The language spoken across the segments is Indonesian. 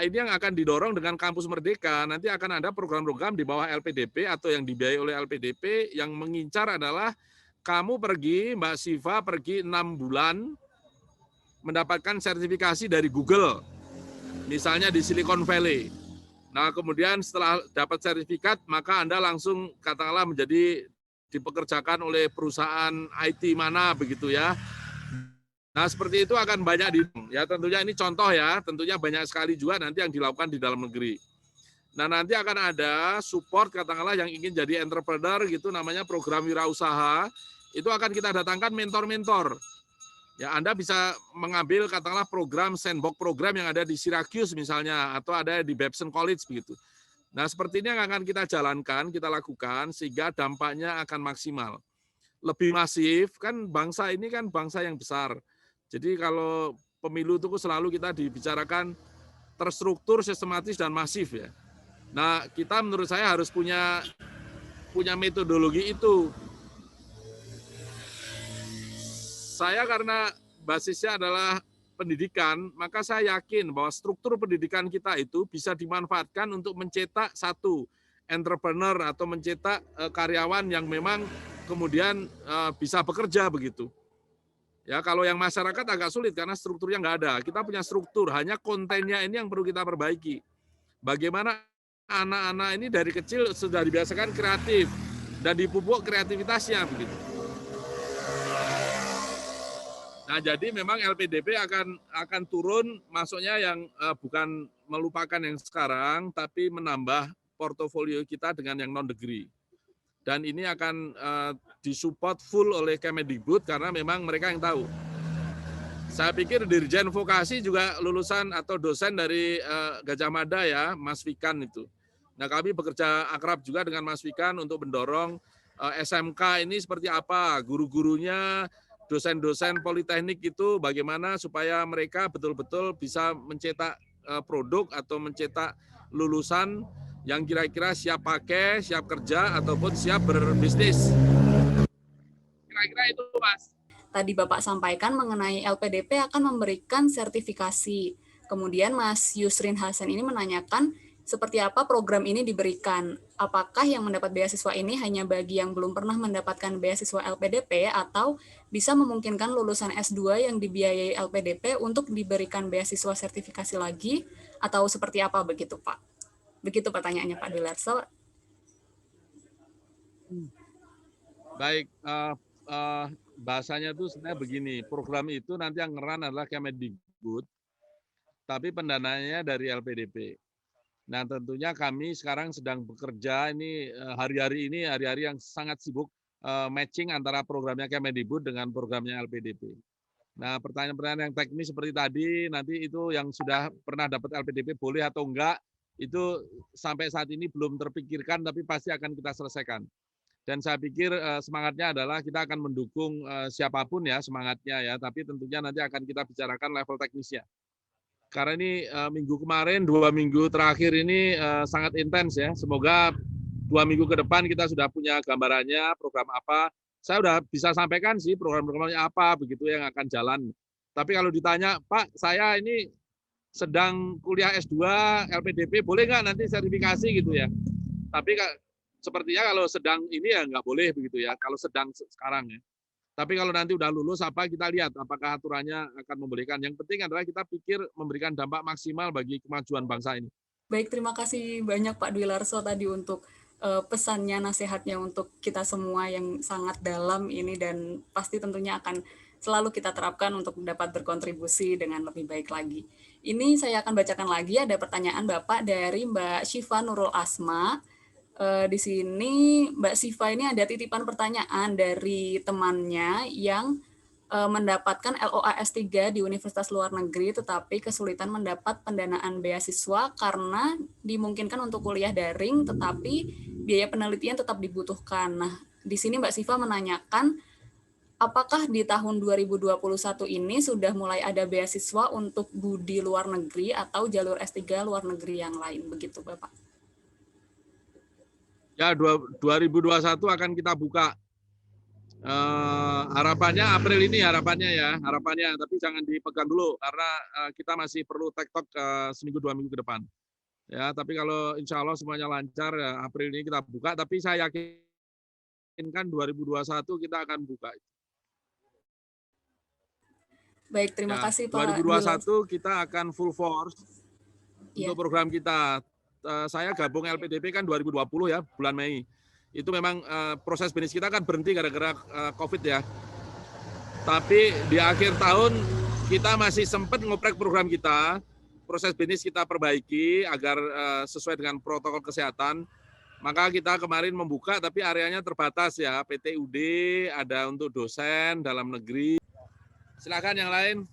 Nah, ini yang akan didorong dengan Kampus Merdeka. Nanti akan ada program-program di bawah LPDP atau yang dibiayai oleh LPDP yang mengincar adalah kamu pergi, Mbak Siva pergi 6 bulan mendapatkan sertifikasi dari Google, misalnya di Silicon Valley. Nah, kemudian setelah dapat sertifikat, maka Anda langsung katakanlah menjadi dipekerjakan oleh perusahaan IT mana begitu ya. Nah, seperti itu akan banyak ya tentunya ini contoh ya, tentunya banyak sekali juga nanti yang dilakukan di dalam negeri. Nah, nanti akan ada support katakanlah yang ingin jadi entrepreneur gitu namanya program wirausaha, itu akan kita datangkan mentor-mentor. Ya, Anda bisa mengambil katakanlah program sandbox program yang ada di Syracuse misalnya atau ada di Babson College begitu. Nah, seperti ini yang akan kita jalankan, kita lakukan sehingga dampaknya akan maksimal. Lebih masif, kan bangsa ini kan bangsa yang besar. Jadi kalau pemilu itu selalu kita dibicarakan terstruktur, sistematis, dan masif ya. Nah, kita menurut saya harus punya metodologi itu. Saya karena basisnya adalah pendidikan, maka saya yakin bahwa struktur pendidikan kita itu bisa dimanfaatkan untuk mencetak satu entrepreneur atau mencetak karyawan yang memang kemudian bisa bekerja begitu. Ya, kalau yang masyarakat agak sulit karena strukturnya nggak ada. Kita punya struktur, hanya kontennya ini yang perlu kita perbaiki. Bagaimana anak-anak ini dari kecil sudah dibiasakan kreatif dan dipupuk kreativitasnya begitu. Nah, jadi memang LPDP akan turun, masuknya yang bukan melupakan yang sekarang, tapi menambah portofolio kita dengan yang non-degree. Dan ini akan disupport full oleh Kemendikbud karena memang mereka yang tahu. Saya pikir Dirjen Vokasi juga lulusan atau dosen dari Gajah Mada ya, Mas Fikan itu. Nah, kami bekerja akrab juga dengan Mas Fikan untuk mendorong SMK ini seperti apa, guru-gurunya, dosen-dosen politeknik itu bagaimana supaya mereka betul-betul bisa mencetak produk atau mencetak lulusan yang kira-kira siap pakai, siap kerja, ataupun siap berbisnis. Kira-kira itu, Mas. Tadi Bapak sampaikan mengenai LPDP akan memberikan sertifikasi. Kemudian Mas Yusrin Hasan ini menanyakan seperti apa program ini diberikan. Apakah yang mendapat beasiswa ini hanya bagi yang belum pernah mendapatkan beasiswa LPDP atau bisa memungkinkan lulusan S2 yang dibiayai LPDP untuk diberikan beasiswa sertifikasi lagi atau seperti apa begitu Pak? Begitu pertanyaannya Pak Dwi Larso. Baik, bahasanya itu sebenarnya begini, program itu nanti yang ngeran adalah Kemendikbud, tapi pendananya dari LPDP. Nah, tentunya kami sekarang sedang bekerja ini hari-hari yang sangat sibuk matching antara programnya Kemendikbud dengan programnya LPDP. Nah, pertanyaan-pertanyaan yang teknis seperti tadi, nanti itu yang sudah pernah dapat LPDP boleh atau enggak, itu sampai saat ini belum terpikirkan, tapi pasti akan kita selesaikan. Dan saya pikir semangatnya adalah kita akan mendukung siapapun ya semangatnya ya, tapi tentunya nanti akan kita bicarakan level teknisnya. Karena ini minggu kemarin, 2 minggu terakhir ini sangat intens ya. Semoga 2 minggu ke depan kita sudah punya gambarannya program apa. Saya sudah bisa sampaikan sih program-programnya apa begitu yang akan jalan. Tapi kalau ditanya, Pak, saya ini sedang kuliah S2 LPDP, boleh nggak nanti sertifikasi gitu ya? Tapi sepertinya kalau sedang ini ya nggak boleh begitu ya, kalau sedang sekarang ya. Tapi kalau nanti udah lulus apa kita lihat apakah aturannya akan membolehkan. Yang penting adalah kita pikir memberikan dampak maksimal bagi kemajuan bangsa ini. Baik, terima kasih banyak Pak Dwi Larso tadi untuk pesannya, nasihatnya untuk kita semua yang sangat dalam ini dan pasti tentunya akan selalu kita terapkan untuk dapat berkontribusi dengan lebih baik lagi. Ini saya akan bacakan lagi, ada pertanyaan Bapak dari Mbak Syifa Nurul Asma. Di sini Mbak Syifa ini ada titipan pertanyaan dari temannya yang mendapatkan LOAS 3 di Universitas Luar Negeri tetapi kesulitan mendapat pendanaan beasiswa karena dimungkinkan untuk kuliah daring tetapi biaya penelitian tetap dibutuhkan. Nah, di sini Mbak Syifa menanyakan apakah di tahun 2021 ini sudah mulai ada beasiswa untuk studi luar negeri atau jalur S3 luar negeri yang lain begitu Bapak? Ya, 2021 akan kita buka. Harapannya April ini harapannya, tapi jangan dipegang dulu karena kita masih perlu tektok seminggu 2 minggu ke depan. Ya, tapi kalau insya Allah semuanya lancar, ya April ini kita buka. Tapi saya yakinkan 2021 kita akan buka. Baik, terima Ya, kasih Pak Dwi 2021 kita akan full force Ya. untuk program kita. Saya gabung LPDP kan 2020 ya, bulan Mei. Itu memang proses bisnis kita kan berhenti gara-gara COVID ya. Tapi di akhir tahun kita masih sempat ngoprek program kita, proses bisnis kita perbaiki agar sesuai dengan protokol kesehatan. Maka kita kemarin membuka, tapi areanya terbatas ya. PTUD ada untuk dosen dalam negeri. Silakan yang lain.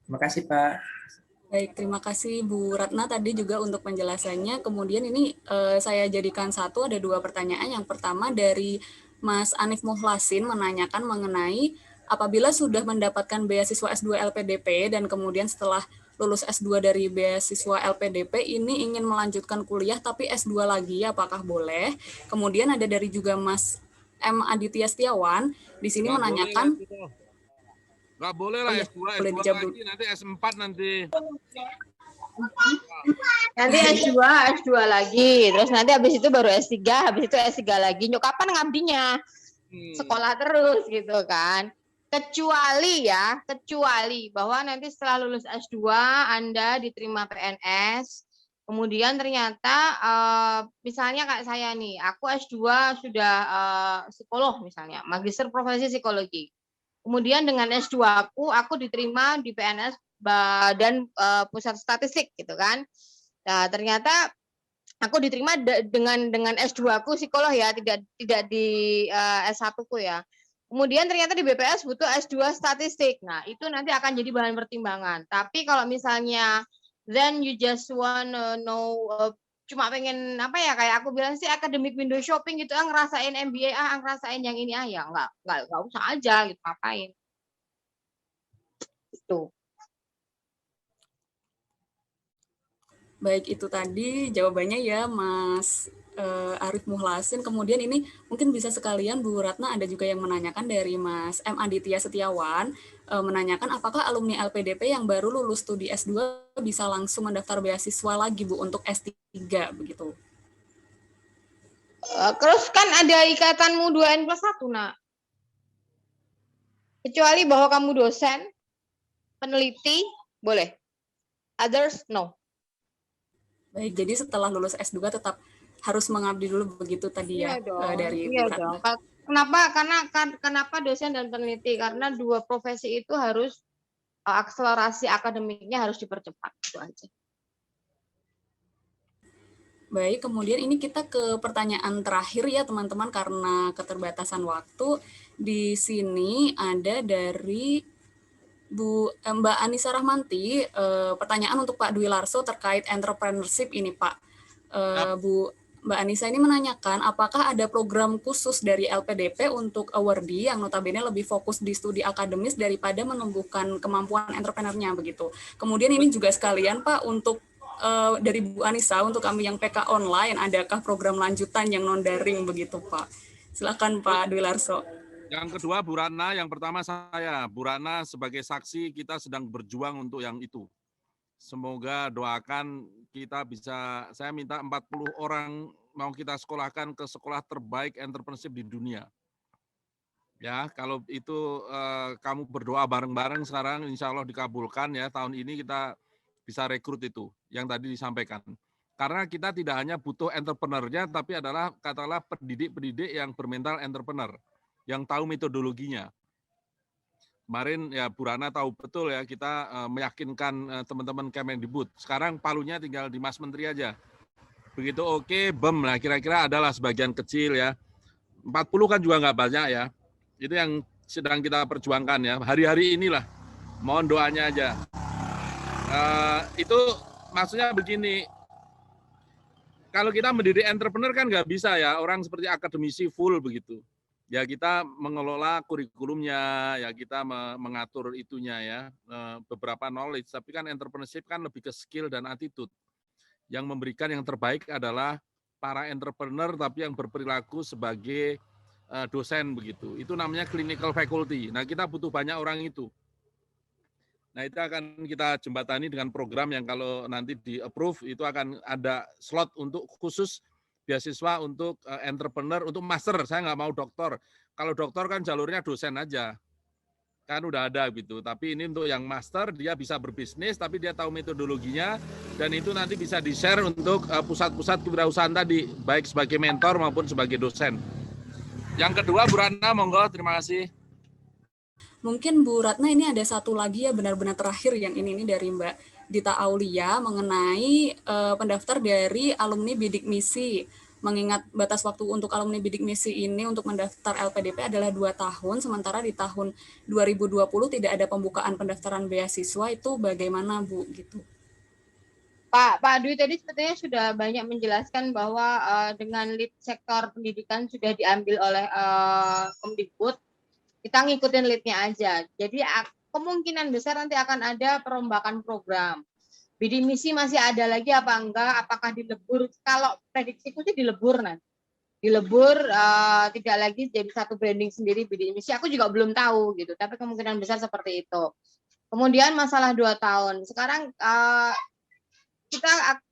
Terima kasih Pak. Baik, terima kasih Bu Ratna tadi juga untuk penjelasannya. Kemudian ini saya jadikan satu, ada 2 pertanyaan. Yang pertama dari Mas Anif Muhlasin menanyakan mengenai apabila sudah mendapatkan beasiswa S2 LPDP dan kemudian setelah lulus S2 dari beasiswa LPDP ini ingin melanjutkan kuliah tapi S2 lagi, apakah boleh? Kemudian ada dari juga Mas M. Aditya Setiawan, di sini menanyakan... Nggak boleh lah S2 lagi, nanti S4 nanti. Nanti S2 lagi, terus nanti habis itu baru S3, habis itu S3 lagi. Nyok kapan ngabdinya? Sekolah terus gitu kan. Kecuali bahwa nanti setelah lulus S2 Anda diterima PNS, kemudian ternyata misalnya kayak saya nih, aku S2 sudah psikolog misalnya, magister profesi psikologi. Kemudian dengan S2 aku diterima di PNS Badan Pusat Statistik gitu kan. Nah, ternyata aku diterima dengan S2 aku psikolog ya, tidak di S1 ku ya. Kemudian ternyata di BPS butuh S2 statistik. Nah, itu nanti akan jadi bahan pertimbangan. Tapi kalau misalnya then you just wanna know cuma pengen apa ya, kayak aku bilang sih academic window shopping gitu, ngerasain MBA ngerasain yang ini ya nggak usah aja gitu, ngapain itu. Baik, itu tadi jawabannya ya Mas Arif Muhlasin. Kemudian ini mungkin bisa sekalian Bu Ratna, ada juga yang menanyakan dari Mas M. Aditya Setiawan, menanyakan apakah alumni LPDP yang baru lulus studi S2 bisa langsung mendaftar beasiswa lagi Bu untuk S3 begitu. Terus kan ada ikatanmu 2N+1 nak. Kecuali bahwa kamu dosen, peneliti, boleh. Others, no. Baik, jadi setelah lulus S2 tetap harus mengabdi dulu begitu tadi ya, dari Bu Ratna. Kenapa dosen dan peneliti? Karena 2 profesi itu harus akselerasi akademiknya harus dipercepat, itu aja. Baik, kemudian ini kita ke pertanyaan terakhir ya teman-teman karena keterbatasan waktu. Di sini ada dari Mbak Anissa Rahmanti, pertanyaan untuk Pak Dwi Larso terkait entrepreneurship ini Pak. Mbak Anissa ini menanyakan apakah ada program khusus dari LPDP untuk awardee yang notabene lebih fokus di studi akademis daripada menumbuhkan kemampuan entrepreneurnya begitu. Kemudian ini juga sekalian Pak untuk dari Bu Anissa untuk kami yang PK online, adakah program lanjutan yang non-daring begitu Pak? Silakan Pak Dwi Larso. Yang kedua Bu Ratna, yang pertama saya. Bu Ratna sebagai saksi kita sedang berjuang untuk yang itu. Semoga doakan kita bisa, saya minta 40 orang mau kita sekolahkan ke sekolah terbaik entrepreneurship di dunia. Ya, kalau itu kamu berdoa bareng-bareng sekarang insya Allah dikabulkan ya, tahun ini kita bisa rekrut itu yang tadi disampaikan. Karena kita tidak hanya butuh entrepreneurnya, tapi adalah katakanlah pendidik-pendidik yang bermental entrepreneur, yang tahu metodologinya. Kemarin ya Bu Rana tahu betul ya, kita meyakinkan teman-teman Kemendikbud. Sekarang palunya tinggal di Mas Menteri aja. Begitu oke, bem lah kira-kira adalah sebagian kecil ya. 40 kan juga nggak banyak ya. Itu yang sedang kita perjuangkan ya. Hari-hari inilah, mohon doanya aja. Itu maksudnya begini, kalau kita mendidik entrepreneur kan nggak bisa ya, orang seperti akademisi full begitu. Ya kita mengelola kurikulumnya, ya kita mengatur itunya ya, beberapa knowledge. Tapi kan entrepreneurship kan lebih ke skill dan attitude. Yang memberikan yang terbaik adalah para entrepreneur tapi yang berperilaku sebagai dosen begitu. Itu namanya clinical faculty. Nah, kita butuh banyak orang itu. Nah, itu akan kita jembatani dengan program yang kalau nanti di-approve itu akan ada slot untuk khusus beasiswa untuk entrepreneur, untuk master. Saya nggak mau doktor. Kalau doktor kan jalurnya dosen aja. Kan udah ada gitu. Tapi ini untuk yang master, dia bisa berbisnis, tapi dia tahu metodologinya, dan itu nanti bisa di-share untuk pusat-pusat kewirausahaan tadi, baik sebagai mentor maupun sebagai dosen. Yang kedua, Bu Ratna, monggo, terima kasih. Mungkin Bu Ratna ini ada satu lagi ya, benar-benar terakhir yang ini dari Mbak Dita Aulia mengenai pendaftar dari alumni bidik misi. Mengingat batas waktu untuk alumni bidik misi ini untuk mendaftar LPDP adalah 2 tahun, sementara di tahun 2020 tidak ada pembukaan pendaftaran beasiswa, itu bagaimana Bu? Gitu. Pak Dwi tadi sepertinya sudah banyak menjelaskan bahwa dengan lead sektor pendidikan sudah diambil oleh Kemdikbud, kita ngikutin lead-nya aja. Jadi kemungkinan besar nanti akan ada perombakan program. Bidik misi masih ada lagi apa enggak? Apakah dilebur? Kalau prediksiku sih dilebur nanti. Dilebur tidak lagi jadi satu branding sendiri bidik misi. Aku juga belum tahu gitu. Tapi kemungkinan besar seperti itu. Kemudian masalah 2 tahun. Sekarang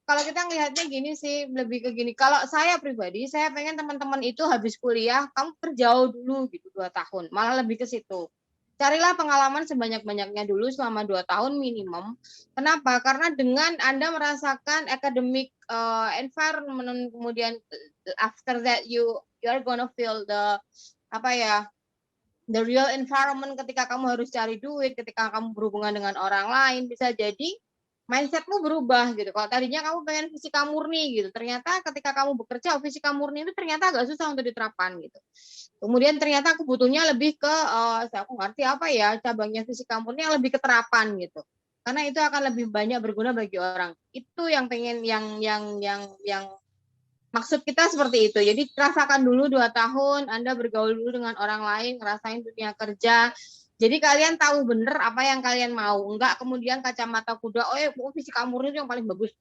kalau kita ngelihatnya gini sih, lebih ke gini. Kalau saya pribadi, saya pengen teman-teman itu habis kuliah, kamu kerja dulu gitu 2 tahun. Malah lebih ke situ. Carilah pengalaman sebanyak-banyaknya dulu selama 2 tahun minimum. Kenapa? Karena dengan Anda merasakan academic environment, kemudian after that you are gonna feel the the real environment ketika kamu harus cari duit, ketika kamu berhubungan dengan orang lain, bisa jadi mindsetmu berubah gitu. Kalau tadinya kamu pengen fisika murni gitu, ternyata ketika kamu bekerja fisika murni itu ternyata agak susah untuk diterapkan gitu. Kemudian ternyata aku butuhnya lebih ke aku ngerti apa ya cabangnya fisika murni yang lebih keterapan gitu. Karena itu akan lebih banyak berguna bagi orang. Itu yang pengen yang maksud kita seperti itu. Jadi rasakan dulu 2 tahun Anda bergaul dulu dengan orang lain, ngerasain dunia kerja. Jadi kalian tahu bener apa yang kalian mau, enggak kemudian kacamata kuda, fisika murni itu yang paling bagus.